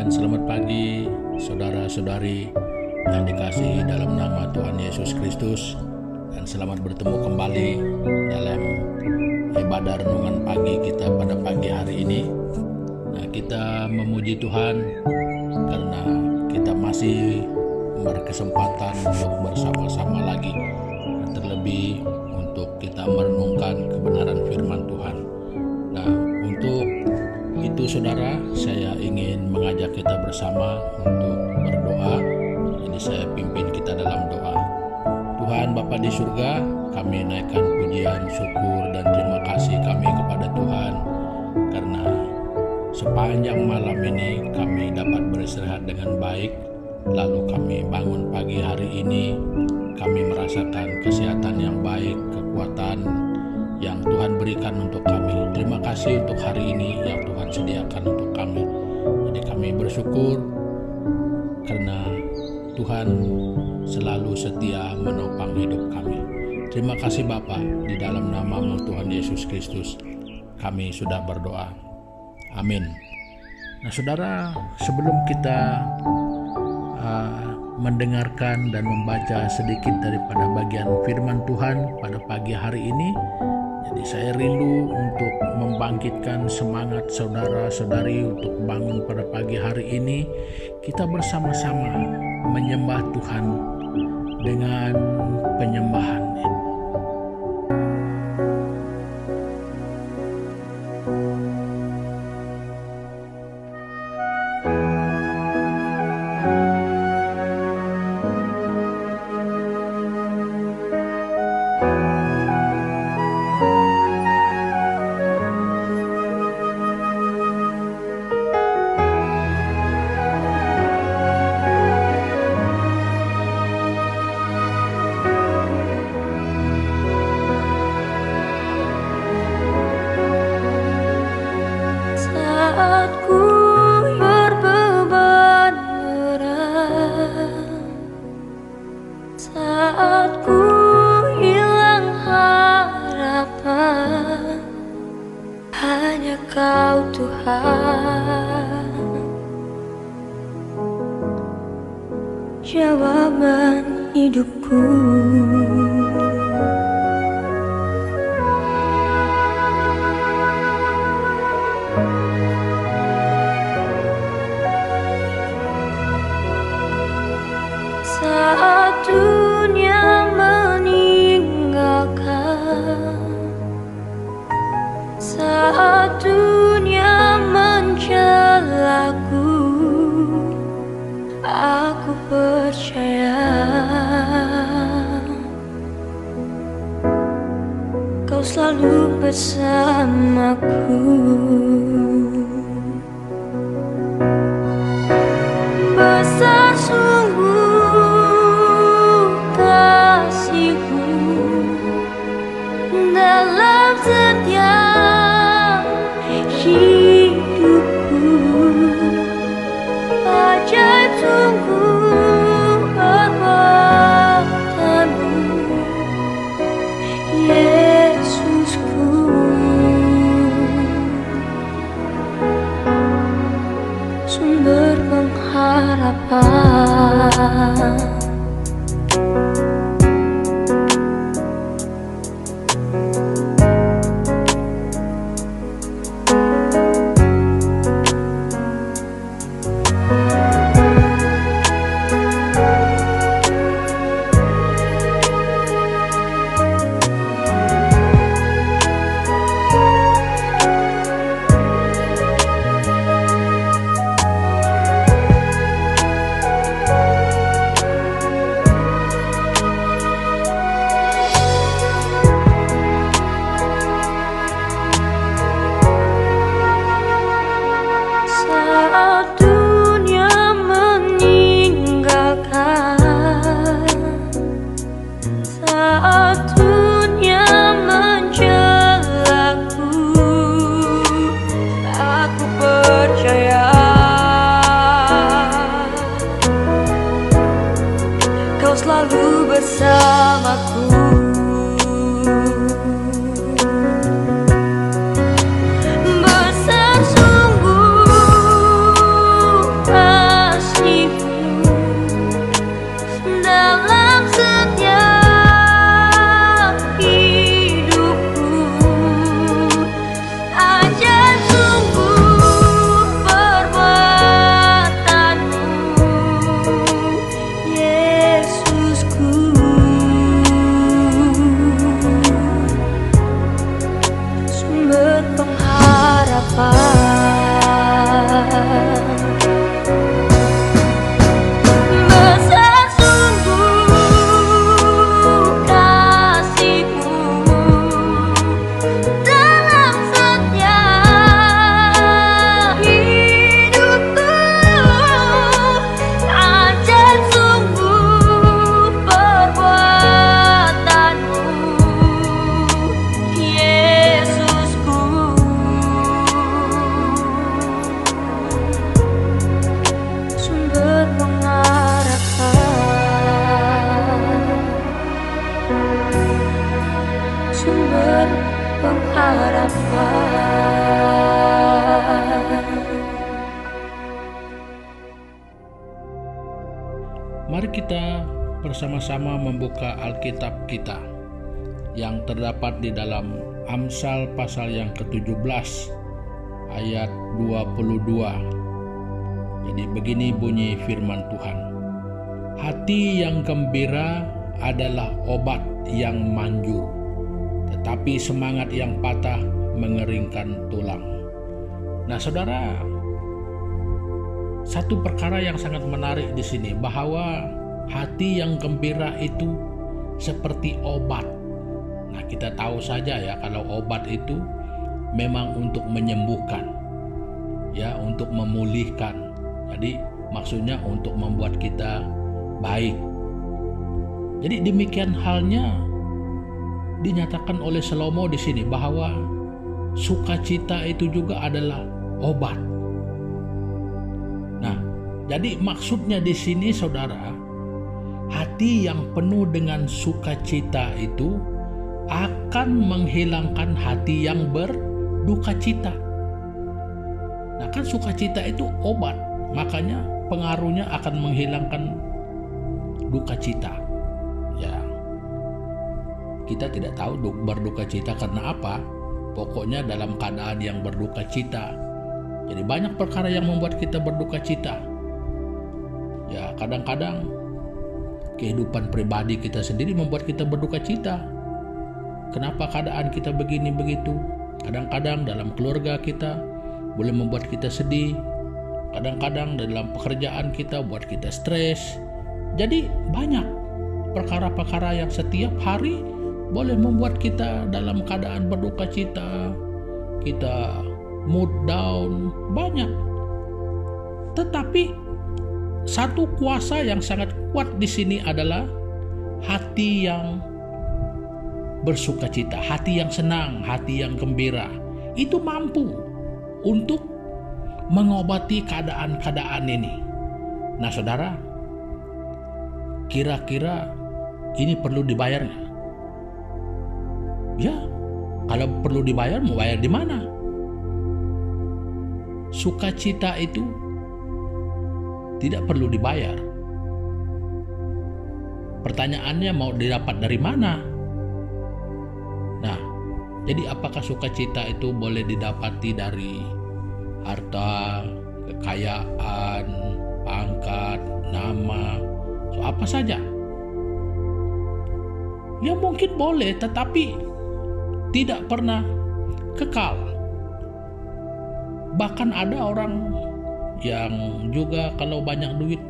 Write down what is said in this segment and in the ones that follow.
dan selamat pagi saudara-saudari yang dikasihi dalam nama Tuhan Yesus Kristus, dan selamat bertemu kembali dalam ibadah renungan pagi kita pada pagi hari ini. Nah, kita memuji Tuhan karena kita masih berkesempatan untuk bersama-sama lagi, terlebih untuk kita merenungkan kebenaran firman Tuhan. Nah, untuk itu saudara, saya ingin mengajak kita bersama untuk berdoa. Jadi saya pimpin kita dalam doa. Tuhan Bapa di surga, kami naikkan pujian, syukur, dan terima kasih kami kepada Tuhan karena sepanjang malam ini kami dapat beristirahat dengan baik. Lalu kami bangun pagi hari ini, kami merasakan kesehatan yang baik, kekuatan yang Tuhan berikan untuk kami. Terima kasih untuk hari ini yang Tuhan sediakan untuk kami. Jadi kami bersyukur karena Tuhan selalu setia menopang hidup kami. Terima kasih Bapa, di dalam nama-Mu Tuhan Yesus Kristus kami sudah berdoa. Amin. Nah saudara, sebelum kita mendengarkan dan membaca sedikit daripada bagian firman Tuhan pada pagi hari ini, jadi saya rindu untuk membangkitkan semangat saudara-saudari untuk bangun pada pagi hari ini. Kita bersama-sama menyembah Tuhan dengan penyembahan. Saat ku hilang harapan, hanya Kau Tuhan, jawaban hidupku. Saat dunia meninggalkan, saat dunia mencelaku, aku percaya Kau selalu bersamaku. Besar sungguh kasih-Mu dalam setiap hidupku, ajaib sungguh perbuatan-Mu, Yesusku. Sumber pengharapan. Mari kita bersama-sama membuka Alkitab kita yang terdapat di dalam Amsal pasal yang ke-17 ayat 22. Jadi begini bunyi firman Tuhan. Hati yang gembira adalah obat yang manjur, tetapi semangat yang patah mengeringkan tulang. Nah, saudara, satu perkara yang sangat menarik di sini bahwa hati yang gembira itu seperti obat. Nah, kita tahu saja ya kalau obat itu memang untuk menyembuhkan, ya, untuk memulihkan. Jadi maksudnya untuk membuat kita baik. Jadi demikian halnya dinyatakan oleh Salomo di sini bahwa sukacita itu juga adalah obat. Nah, jadi maksudnya di sini saudara, hati yang penuh dengan sukacita itu akan menghilangkan hati yang berduka cita. Nah, kan sukacita itu obat, makanya pengaruhnya akan menghilangkan duka cita. Ya, kita tidak tahu berduka cita karena apa. Pokoknya dalam keadaan yang berduka cita. Jadi banyak perkara yang membuat kita berduka cita. Ya, kadang-kadang kehidupan pribadi kita sendiri membuat kita berduka cita. Kenapa keadaan kita begini begitu? Kadang-kadang dalam keluarga kita boleh membuat kita sedih. Kadang-kadang dalam pekerjaan kita buat kita stres. Jadi banyak perkara-perkara yang setiap hari boleh membuat kita dalam keadaan berduka cita. Kita mood down, banyak. Tetapi satu kuasa yang sangat kuat di sini adalah hati yang bersukacita, hati yang senang, hati yang gembira. Itu mampu untuk mengobati keadaan-keadaan ini. Nah, saudara, kira-kira ini perlu dibayar nggak? Ya, kalau perlu dibayar, mau bayar di mana? Sukacita itu tidak perlu dibayar. Pertanyaannya mau didapat dari mana? Nah, jadi apakah sukacita itu boleh didapati dari harta, kekayaan, pangkat, nama, apa saja? Ya mungkin boleh, tetapi tidak pernah kekal. Bahkan ada orang yang juga kalau banyak duit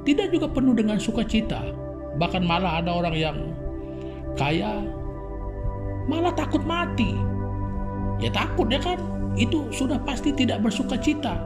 tidak juga penuh dengan sukacita. Bahkan malah ada orang yang kaya malah takut mati. Ya takut ya kan, itu sudah pasti tidak bersukacita.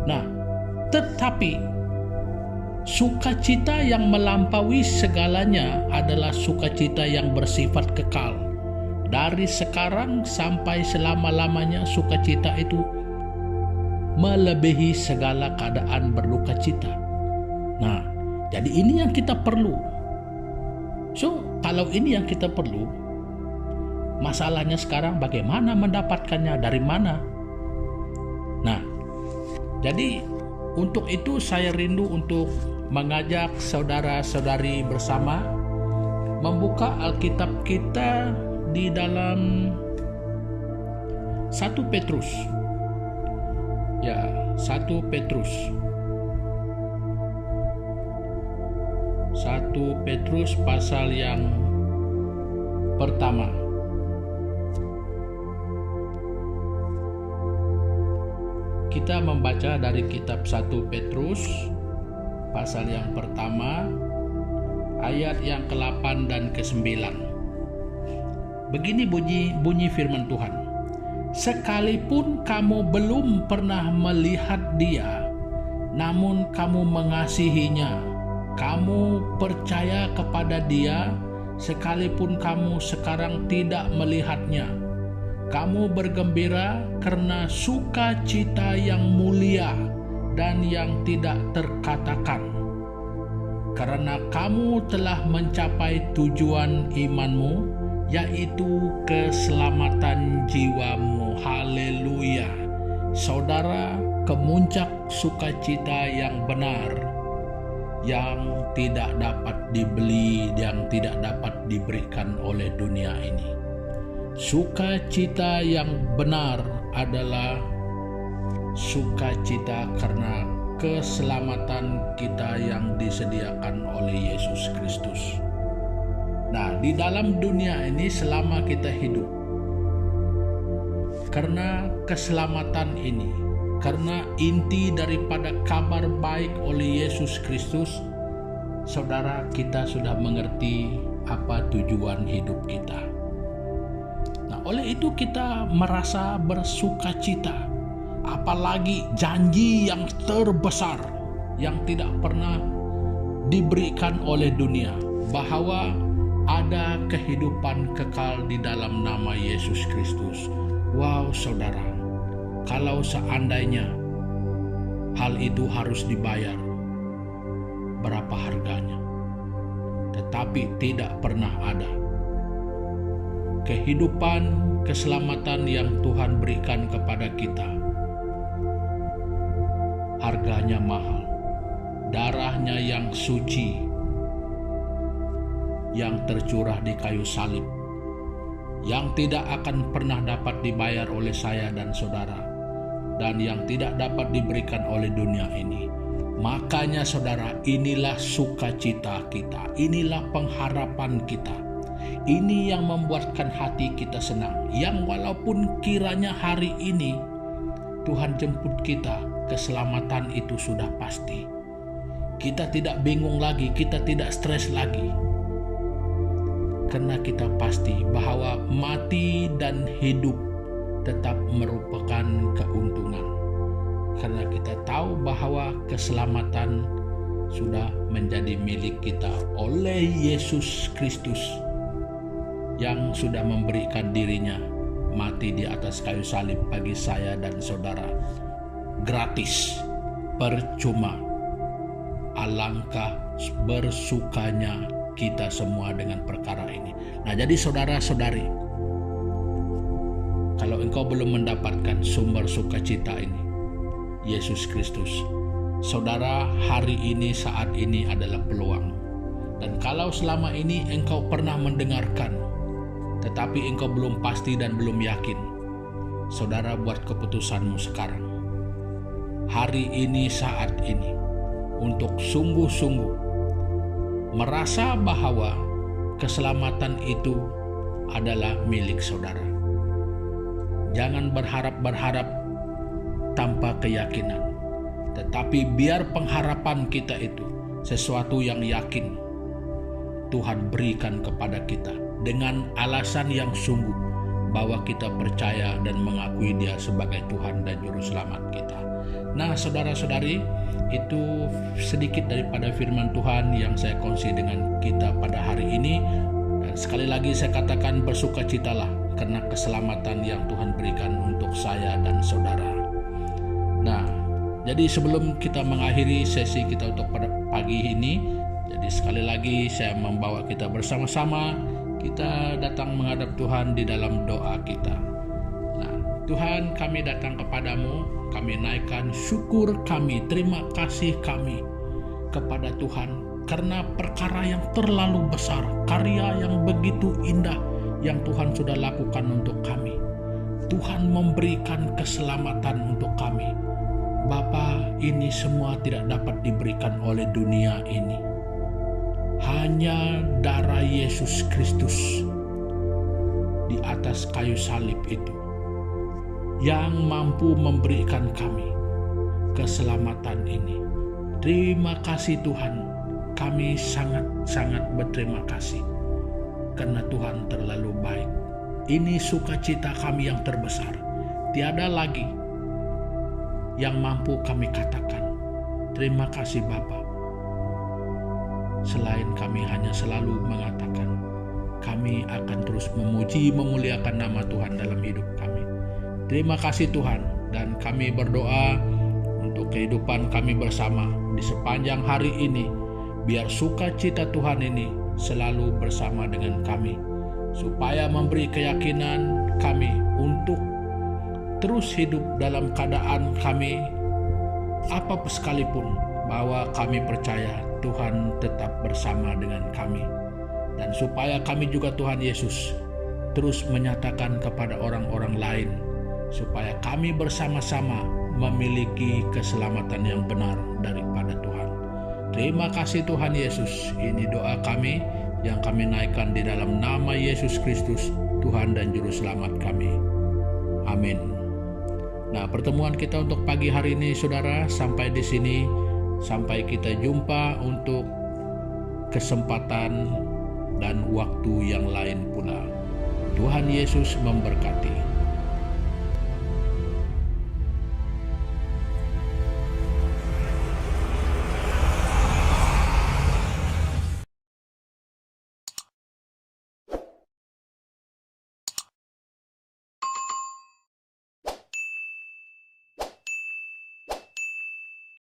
Nah, tetapi sukacita yang melampaui segalanya adalah sukacita yang bersifat kekal. Dari sekarang sampai selama-lamanya sukacita itu melebihi segala keadaan berduka cita. Nah, jadi ini yang kita perlu. So, kalau ini yang kita perlu, masalahnya sekarang bagaimana mendapatkannya, dari mana? Nah, jadi untuk itu saya rindu untuk mengajak saudara-saudari bersama membuka Alkitab kita di dalam 1 Petrus. Ya, 1 Petrus. 1 Petrus pasal yang pertama. Kita membaca dari kitab 1 Petrus pasal yang pertama ayat yang ke-8 dan ke-9. Begini bunyi firman Tuhan. Sekalipun kamu belum pernah melihat Dia, namun kamu mengasihinya. Kamu percaya kepada Dia, sekalipun kamu sekarang tidak melihatnya. Kamu bergembira karena sukacita yang mulia dan yang tidak terkatakan, karena kamu telah mencapai tujuan imanmu, yaitu keselamatan jiwamu. Haleluya. Saudara, kemuncak sukacita yang benar, yang tidak dapat dibeli, yang tidak dapat diberikan oleh dunia ini. Sukacita yang benar adalah sukacita karena keselamatan kita yang disediakan oleh Yesus Kristus. Nah, di dalam dunia ini selama kita hidup, karena keselamatan ini, karena inti daripada kabar baik oleh Yesus Kristus, saudara, kita sudah mengerti apa tujuan hidup kita. Nah, oleh itu kita merasa bersukacita. Apalagi janji yang terbesar yang tidak pernah diberikan oleh dunia, bahwa ada kehidupan kekal di dalam nama Yesus Kristus. Wow, saudara, kalau seandainya hal itu harus dibayar, berapa harganya? Tetapi tidak pernah ada. Kehidupan, keselamatan yang Tuhan berikan kepada kita, harganya mahal, darahnya yang suci, yang tercurah di kayu salib, yang tidak akan pernah dapat dibayar oleh saya dan saudara, dan yang tidak dapat diberikan oleh dunia ini. Makanya saudara, inilah sukacita kita, inilah pengharapan kita. Ini yang membuatkan hati kita senang, yang walaupun kiranya hari ini Tuhan jemput kita, keselamatan itu sudah pasti. Kita tidak bingung lagi, kita tidak stres lagi. Karena kita pasti bahwa mati dan hidup tetap merupakan keuntungan. Karena kita tahu bahwa keselamatan sudah menjadi milik kita oleh Yesus Kristus yang sudah memberikan dirinya mati di atas kayu salib bagi saya dan saudara. Gratis, percuma. Alangkah bersukanya kita semua dengan perkara ini. Nah, jadi saudara-saudari, kalau engkau belum mendapatkan sumber sukacita ini, Yesus Kristus, saudara, hari ini, saat ini adalah peluang. Dan kalau selama ini engkau pernah mendengarkan, tetapi engkau belum pasti dan belum yakin, saudara, buat keputusanmu sekarang. Hari ini, saat ini, untuk sungguh-sungguh merasa bahwa keselamatan itu adalah milik saudara. Jangan berharap-berharap tanpa keyakinan, tetapi biar pengharapan kita itu sesuatu yang yakin Tuhan berikan kepada kita dengan alasan yang sungguh bahwa kita percaya dan mengakui Dia sebagai Tuhan dan Juru Selamat kita. Nah, saudara-saudari, itu sedikit daripada firman Tuhan yang saya kongsi dengan kita pada hari ini. Dan sekali lagi saya katakan, bersukacitalah karena keselamatan yang Tuhan berikan untuk saya dan saudara. Nah, jadi sebelum kita mengakhiri sesi kita untuk pada pagi ini, jadi sekali lagi saya membawa kita bersama-sama, kita datang menghadap Tuhan di dalam doa kita. Nah, Tuhan, kami datang kepadamu, kami naikkan syukur kami, terima kasih kami kepada Tuhan karena perkara yang terlalu besar, karya yang begitu indah yang Tuhan sudah lakukan untuk kami. Tuhan memberikan keselamatan untuk kami. Bapa, ini semua tidak dapat diberikan oleh dunia ini. Hanya darah Yesus Kristus di atas kayu salib itu yang mampu memberikan kami keselamatan ini. Terima kasih Tuhan, kami sangat-sangat berterima kasih karena Tuhan terlalu baik. Ini sukacita kami yang terbesar. Tiada lagi yang mampu kami katakan terima kasih Bapa, selain kami hanya selalu mengatakan kami akan terus memuji memuliakan nama Tuhan dalam hidup kami. Terima kasih Tuhan, dan kami berdoa untuk kehidupan kami bersama di sepanjang hari ini. Biar sukacita Tuhan ini selalu bersama dengan kami, supaya memberi keyakinan kami untuk terus hidup dalam keadaan kami apa sekalipun bahwa kami percaya Tuhan tetap bersama dengan kami. Dan supaya kami juga Tuhan Yesus terus menyatakan kepada orang-orang lain, supaya kami bersama-sama memiliki keselamatan yang benar daripada Tuhan. Terima kasih Tuhan Yesus. Ini doa kami yang kami naikkan di dalam nama Yesus Kristus, Tuhan dan Juru Selamat kami. Amin. Nah, pertemuan kita untuk pagi hari ini, saudara, sampai di sini. Sampai kita jumpa untuk kesempatan dan waktu yang lain pula. Tuhan Yesus memberkati.